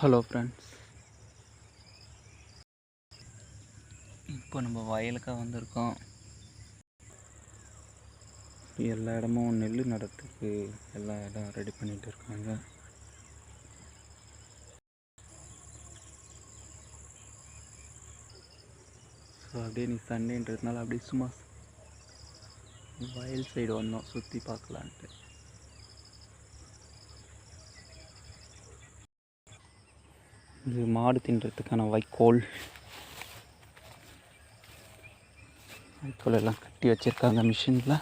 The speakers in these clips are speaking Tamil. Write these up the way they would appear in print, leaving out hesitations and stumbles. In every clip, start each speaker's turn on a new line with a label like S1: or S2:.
S1: ஹலோ ஃப்ரெண்ட்ஸ், இப்போ நம்ம வயலுக்காக வந்திருக்கோம். எல்லா இடமும் நெல் நடத்துக்கு எல்லா இடம் ரெடி பண்ணிகிட்டு இருக்காங்க. ஸோ அப்படியே நீ சண்டேன்றதுனால அப்படியே சும்மா வயல் சைடு வந்தோம் சுற்றி பார்க்கலான்ட்டு. இது மாடு தின்றதுக்கான வைக்கோல் எல்லாம் கட்டி வச்சுருக்காங்க மிஷினில்.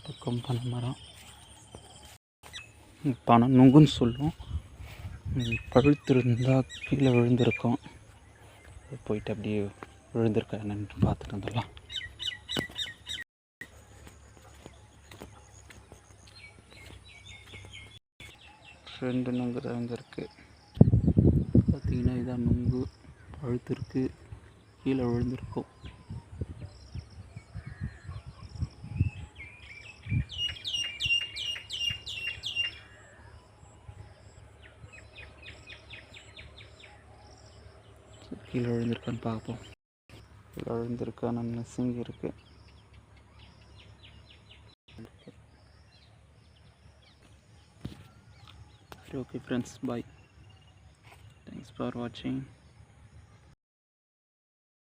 S1: பக்கம் பனை மரம், பனை நுங்குன்னு சொல்லுவோம். பழுத்திருந்தால் கீழே விழுந்திருக்கோம். போயிட்டு அப்படியே விழுந்திருக்கா என்னன்னு பார்த்துட்டு வந்துடலாம். ரெண்டு நுங்கு தான் இங்கே இருக்குது. பார்த்தீங்கன்னா இதான் நுங்கு, பழுத்திருக்கு, கீழே விழுந்திருக்கும். கீழே விழுந்திருக்கான்னு பார்ப்போம். கீழே விழுந்திருக்கான்னு நெசுங்கி இருக்கு. Okay friends, bye. Thanks for watching.